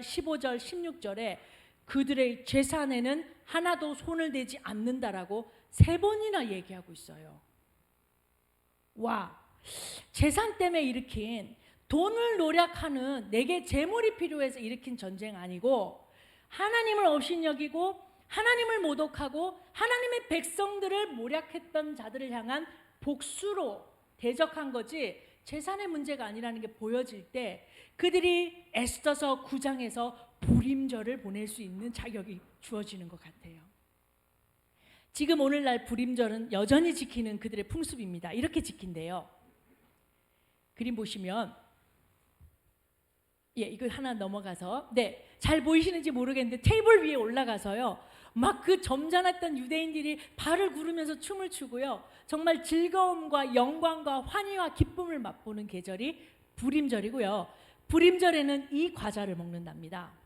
15절, 16절에 그들의 재산에는 하나도 손을 대지 않는다라고 3번이나 얘기하고 있어요. 와, 재산 때문에 일으킨, 돈을 노력하는, 내게 재물이 필요해서 일으킨 전쟁 아니고 하나님을 업신여기고 하나님을 모독하고 하나님의 백성들을 모략했던 자들을 향한 복수로 대적한 거지 재산의 문제가 아니라는 게 보여질 때 그들이 에스더서 9장에서 불임절을 보낼 수 있는 자격이 주어지는 것 같아요. 지금 오늘날 불임절은 여전히 지키는 그들의 풍습입니다. 이렇게 지킨대요. 그림 보시면, 이거 하나 넘어가서, 잘 보이시는지 모르겠는데 테이블 위에 올라가서요, 막 그 점잖았던 유대인들이 발을 구르면서 춤을 추고요, 정말 즐거움과 영광과 환희와 기쁨을 맛보는 계절이 불임절이고요. 불임절에는 이 과자를 먹는답니다.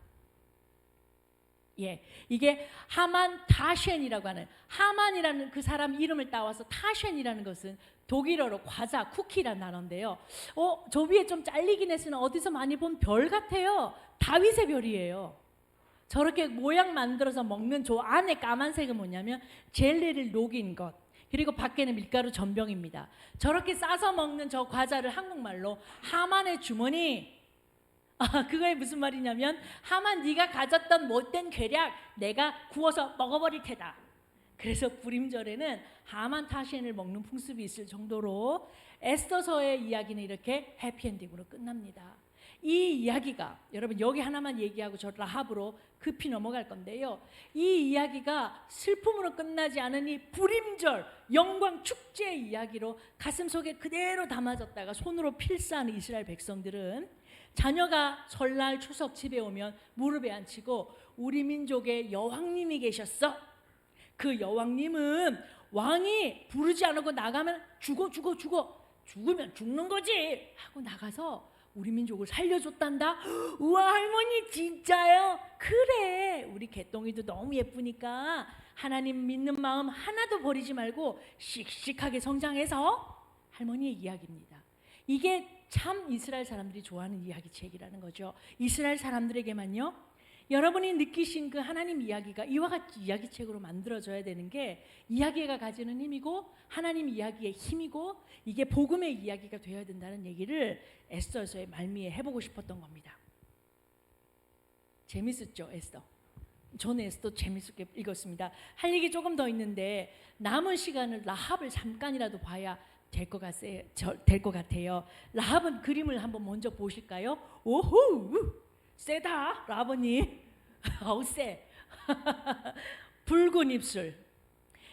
이게 하만 타쉔이라고 하는, 하만이라는 그 사람 이름을 따와서 타쉔이라는 것은 독일어로 과자, 쿠키란 단어인데요. 저 위에 좀 잘리긴 했으나 어디서 많이 본 별 같아요. 다윗의 별이에요. 저렇게 모양 만들어서 먹는 저 안에 까만색은 뭐냐면 젤리를 녹인 것, 그리고 밖에는 밀가루 전병입니다. 저렇게 싸서 먹는 저 과자를 한국말로 하만의 주머니, 그거에 무슨 말이냐면 하만, 네가 가졌던 못된 계략 내가 구워서 먹어버릴 테다. 그래서 불임절에는 하만 타쉔을 먹는 풍습이 있을 정도로 에스더서의 이야기는 이렇게 해피엔딩으로 끝납니다. 이 이야기가, 여러분 여기 하나만 얘기하고 저 라합으로 급히 넘어갈 건데요, 이 이야기가 슬픔으로 끝나지 않은 이 불임절 영광 축제의 이야기로 가슴속에 그대로 담아졌다가 손으로 필사하는 이스라엘 백성들은 자녀가 설날 추석 집에 오면 무릎에 앉히고 우리 민족의 여왕님이 계셨어, 그 여왕님은 왕이 부르지 않고 나가면 죽으면 죽는 거지 하고 나가서 우리 민족을 살려줬단다. 우와, 할머니 진짜요? 그래, 우리 개똥이도 너무 예쁘니까 하나님 믿는 마음 하나도 버리지 말고 씩씩하게 성장해서, 할머니의 이야기입니다. 이게 참 이스라엘 사람들이 좋아하는 이야기책이라는 거죠. 이스라엘 사람들에게만요, 여러분이 느끼신 그 하나님 이야기가 이와 같이 이야기책으로 만들어져야 되는 게 이야기가 가지는 힘이고 하나님 이야기의 힘이고, 이게 복음의 이야기가 되어야 된다는 얘기를 에스더서의 말미에 해보고 싶었던 겁니다. 재밌었죠, 에스더? 저는 에스더 재밌게 읽었습니다. 할 얘기 조금 더 있는데 남은 시간을 라합을 잠깐이라도 봐야 될 것 같아요. 라합은 그림을 한번 먼저 보실까요? 오호, 세다 라합이. 어우 세. 붉은 입술,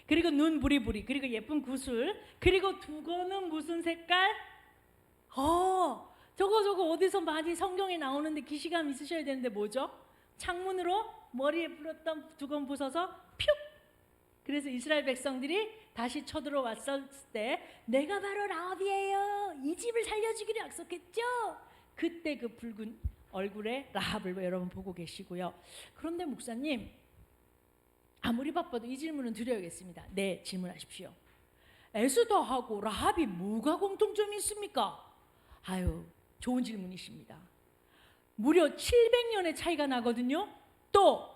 그리고 눈 부리부리, 그리고 예쁜 구슬, 그리고 두거는 무슨 색깔? 저거 어디서 많이 성경에 나오는데 기시감 있으셔야 되는데 뭐죠? 창문으로 머리에 불었던 두건 부숴서 퓨! 그래서 이스라엘 백성들이 다시 쳐들어왔을 때 내가 바로 라합이에요, 이 집을 살려주기로 약속했죠. 그때 그 붉은 얼굴에 라합을 여러분 보고 계시고요. 그런데 목사님, 아무리 바빠도 이 질문은 드려야겠습니다. 네, 질문하십시오. 에스더하고 라합이 뭐가 공통점이 있습니까? 아유, 좋은 질문이십니다. 무려 700년의 차이가 나거든요. 또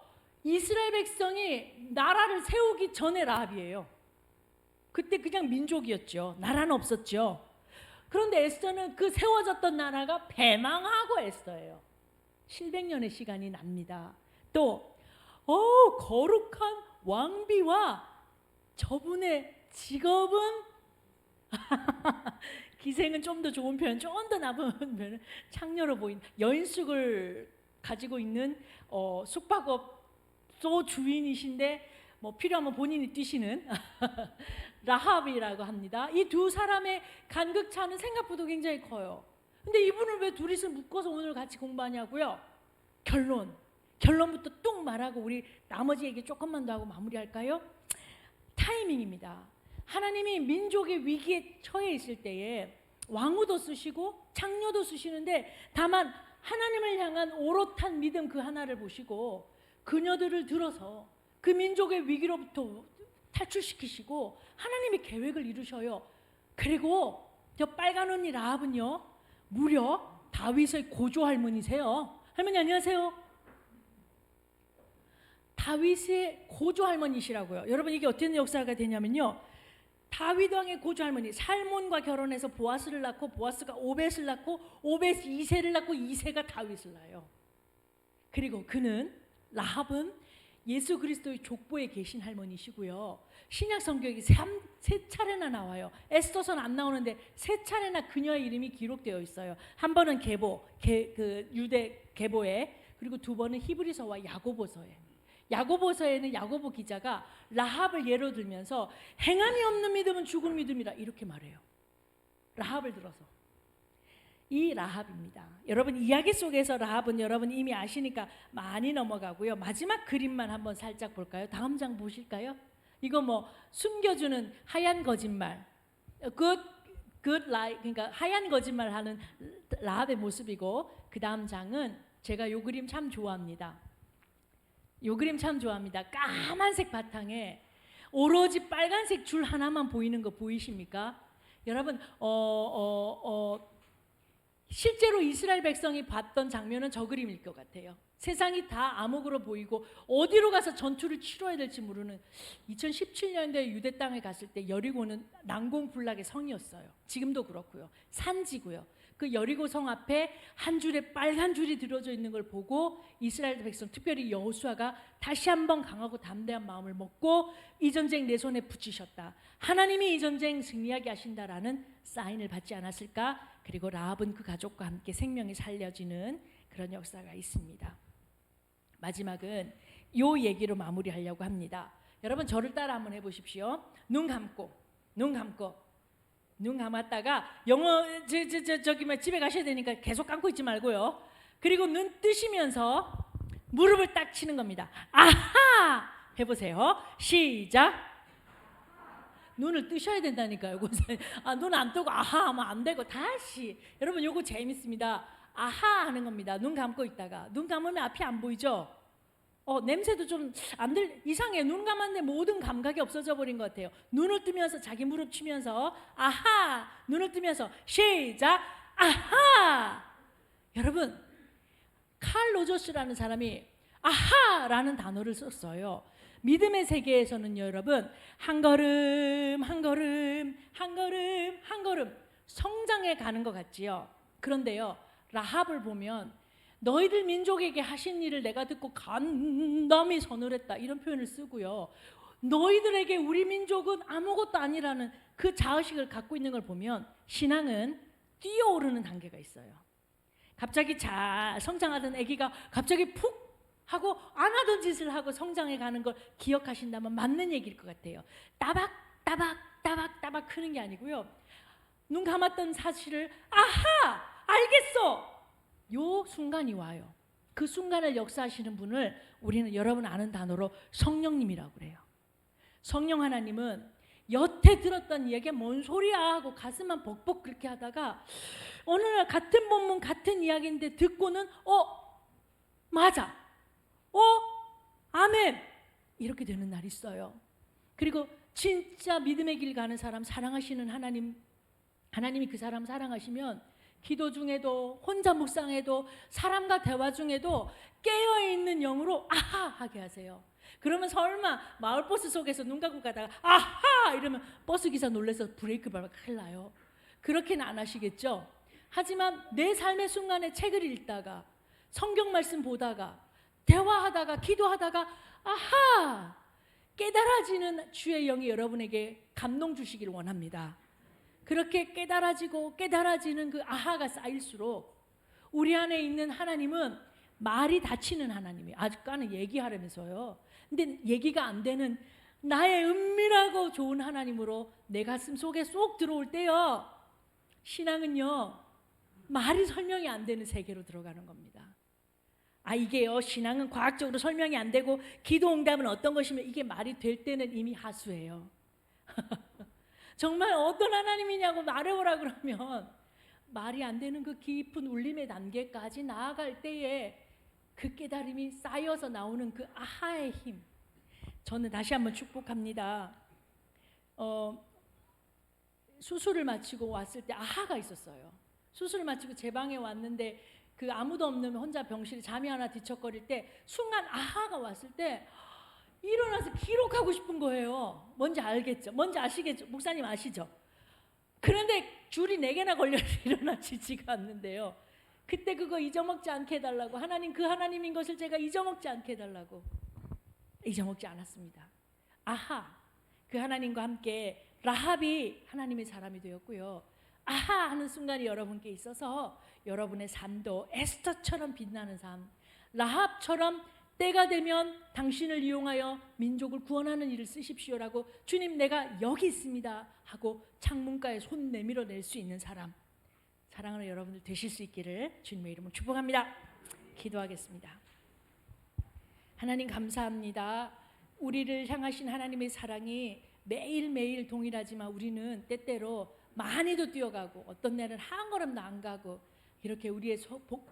이스라엘 백성이 나라를 세우기 전에 라합이에요. 그때 그냥 민족이었죠. 나라는 없었죠. 그런데 에스더는 그 세워졌던 나라가 패망하고 에스더예요. 700년의 시간이 납니다. 또 거룩한 왕비와 저분의 직업은 기생은 좀 더 좋은 표현, 좀 더 나쁜 표현, 창녀로 보인 여인숙을 가지고 있는 숙박업소 주인이신데 뭐 필요하면 본인이 뛰시는 라합이라고 합니다. 이 두 사람의 간극차는 생각보다 굉장히 커요. 근데 이분을 왜 둘이서 묶어서 오늘 같이 공부하냐고요? 결론부터 뚝 말하고 우리 나머지 얘기 조금만 더 하고 마무리할까요? 타이밍입니다. 하나님이 민족의 위기에 처해 있을 때에 왕후도 쓰시고 창녀도 쓰시는데 다만 하나님을 향한 오롯한 믿음 그 하나를 보시고 그녀들을 들어서 그 민족의 위기로부터 탈출시키시고 하나님의 계획을 이루셔요. 그리고 저 빨간 언니 라합은요, 무려 다윗의 고조 할머니세요. 할머니 안녕하세요. 다윗의 고조 할머니시라고요. 여러분, 이게 어떤 역사가 되냐면요, 다윗 왕의 고조 할머니 살몬과 결혼해서 보아스를 낳고 보아스가 오벳을 낳고 오벳이 이새를 낳고 이새가 다윗을 낳아요. 그리고 그는 라합은 예수 그리스도의 족보에 계신 할머니시고요. 신약 성경에 세 차례나 나와요. 에스더서는 안 나오는데 세 차례나 그녀의 이름이 기록되어 있어요. 한 번은 그 유대 계보에, 그리고 두 번은 히브리서와 야고보서에. 야고보서에는 야고보 기자가 라합을 예로 들면서 행함이 없는 믿음은 죽은 믿음이라 이렇게 말해요. 라합을 들어서. 이 라합입니다. 여러분, 이야기 속에서 라합은 여러분 이미 아시니까 많이 넘어가고요. 마지막 그림만 한번 살짝 볼까요? 다음 장 보실까요? 이거 뭐 숨겨주는 하얀 거짓말, good lie, 그러니까 하얀 거짓말 하는 라합의 모습이고, 그 다음 장은 제가 요 그림 참 좋아합니다. 요 그림 참 좋아합니다. 까만색 바탕에 오로지 빨간색 줄 하나만 보이는 거 보이십니까? 여러분, 실제로 이스라엘 백성이 봤던 장면은 저 그림일 것 같아요. 세상이 다 암흑으로 보이고 어디로 가서 전투를 치러야 될지 모르는 2017년도에 유대 땅에 갔을 때 여리고는 난공불락의 성이었어요. 지금도 그렇고요. 산지고요. 그 여리고 성 앞에 한 줄에 빨간 줄이 들어져 있는 걸 보고 이스라엘 백성, 특별히 여호수아가 다시 한번 강하고 담대한 마음을 먹고 이 전쟁 내 손에 붙이셨다, 하나님이 이 전쟁 승리하게 하신다라는 사인을 받지 않았을까? 그리고 라합은 그 가족과 함께 생명이 살려지는 그런 역사가 있습니다. 마지막은 요 얘기로 마무리하려고 합니다. 여러분, 저를 따라 한번 해보십시오. 눈 감았다가 영어 집에 가셔야 되니까 계속 감고 있지 말고요. 그리고 눈 뜨시면서 무릎을 딱 치는 겁니다. 아하! 해보세요. 시작. 눈을 뜨셔야 된다니까요. 눈 안 뜨고 아하 하면 안 되고, 다시. 여러분, 요거 재밌습니다. 아하 하는 겁니다. 눈 감고 있다가 눈 감으면 앞이 안 보이죠? 냄새도 좀 이상해. 눈 감았는데 모든 감각이 없어져 버린 것 같아요. 눈을 뜨면서 자기 무릎 치면서 아하, 눈을 뜨면서 시작. 아하. 여러분, 칼 로저스라는 사람이 아하라는 단어를 썼어요. 믿음의 세계에서는 여러분, 한 걸음 한 걸음 한 걸음 한 걸음 성장해 가는 것 같지요. 그런데요, 라합을 보면 너희들 민족에게 하신 일을 내가 듣고 간담이 서늘했다, 이런 표현을 쓰고요. 너희들에게 우리 민족은 아무것도 아니라는 그 자의식을 갖고 있는 걸 보면 신앙은 뛰어오르는 단계가 있어요. 갑자기 잘 성장하던 아기가 갑자기 푹 하고 안 하던 짓을 하고 성장해 가는 걸 기억하신다면 맞는 얘기일 것 같아요. 따박 크는 게 아니고요. 눈 감았던 사실을 아하 알겠어. 요 순간이 와요. 그 순간을 역사하시는 분을 우리는 여러분 아는 단어로 성령님이라고 그래요. 성령 하나님은 여태 들었던 이야기가 뭔 소리야 하고 가슴만 벅벅 그렇게 하다가 어느 날 같은 본문 같은 이야기인데 듣고는 맞아, 아멘 이렇게 되는 날이 있어요. 그리고 진짜 믿음의 길 가는 사람, 사랑하시는 하나님이 그 사람 사랑하시면 기도 중에도 혼자 묵상해도 사람과 대화 중에도 깨어있는 영으로 아하 하게 하세요. 그러면 설마 마을버스 속에서 눈 감고 가다가 아하 이러면 버스기사 놀라서 브레이크 밟아 큰일 나요. 그렇게는 안 하시겠죠. 하지만 내 삶의 순간에 책을 읽다가 성경 말씀 보다가 대화하다가 기도하다가 아하 깨달아지는 주의 영이 여러분에게 감동 주시길 원합니다. 그렇게 깨달아지는 그 아하가 쌓일수록 우리 안에 있는 하나님은 말이 닫히는 하나님이에요. 아직까지는 얘기하려면서요. 근데 얘기가 안 되는 나의 은밀하고 좋은 하나님으로 내 가슴 속에 쏙 들어올 때요. 신앙은요. 말이 설명이 안 되는 세계로 들어가는 겁니다. 이게요. 신앙은 과학적으로 설명이 안 되고 기도 응답은 어떤 것이며 이게 말이 될 때는 이미 하수예요. 정말 어떤 하나님이냐고 말해보라 그러면 말이 안 되는 그 깊은 울림의 단계까지 나아갈 때에 그 깨달음이 쌓여서 나오는 그 아하의 힘, 저는 다시 한번 축복합니다. 수술을 마치고 왔을 때 아하가 있었어요. 수술을 마치고 제 방에 왔는데 그 아무도 없는 혼자 병실에 잠이 하나 뒤척거릴 때 순간 아하가 왔을 때 일어나서 기록하고 싶은 거예요. 뭔지 알겠죠? 뭔지 아시겠죠? 목사님 아시죠? 그런데 줄이 4개나 걸려서 일어나지지가 않는데요. 그때 그거 잊어먹지 않게 해달라고, 하나님 그 하나님인 것을 제가 잊어먹지 않게 해달라고. 잊어먹지 않았습니다. 아하, 그 하나님과 함께 라합이 하나님의 사람이 되었고요. 아하 하는 순간이 여러분께 있어서 여러분의 삶도 에스더처럼 빛나는 삶, 라합처럼 때가 되면 당신을 이용하여 민족을 구원하는 일을 쓰십시오라고, 주님 내가 여기 있습니다 하고 창문가에 손 내밀어 낼 수 있는 사람, 사랑하는 여러분들 되실 수 있기를 주님의 이름으로 축복합니다. 기도하겠습니다. 하나님 감사합니다. 우리를 향하신 하나님의 사랑이 매일매일 동일하지만 우리는 때때로 많이도 뛰어가고 어떤 날은 한 걸음도 안 가고 이렇게 우리의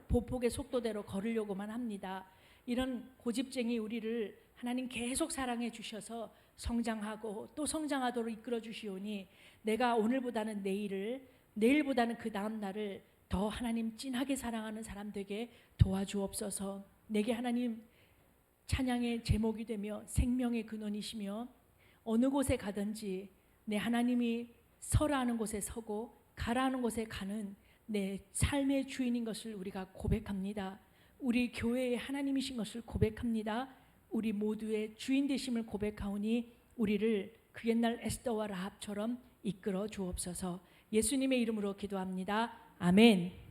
보폭의 속도대로 걸으려고만 합니다. 이런 고집쟁이 우리를 하나님 계속 사랑해 주셔서 성장하고 또 성장하도록 이끌어 주시오니 내가 오늘보다는 내일보다는 그 다음 날을 더 하나님 진하게 사랑하는 사람 되게 도와주옵소서. 내게 하나님 찬양의 제목이 되며 생명의 근원이시며 어느 곳에 가든지 내 하나님이 서라 하는 곳에 서고 가라 하는 곳에 가는 내 삶의 주인인 것을 우리가 고백합니다. 우리 교회의 하나님이신 것을 고백합니다. 우리 모두의 주인 되심을 고백하오니 우리를 그 옛날 에스더와 라합처럼 이끌어 주옵소서. 예수님의 이름으로 기도합니다. 아멘.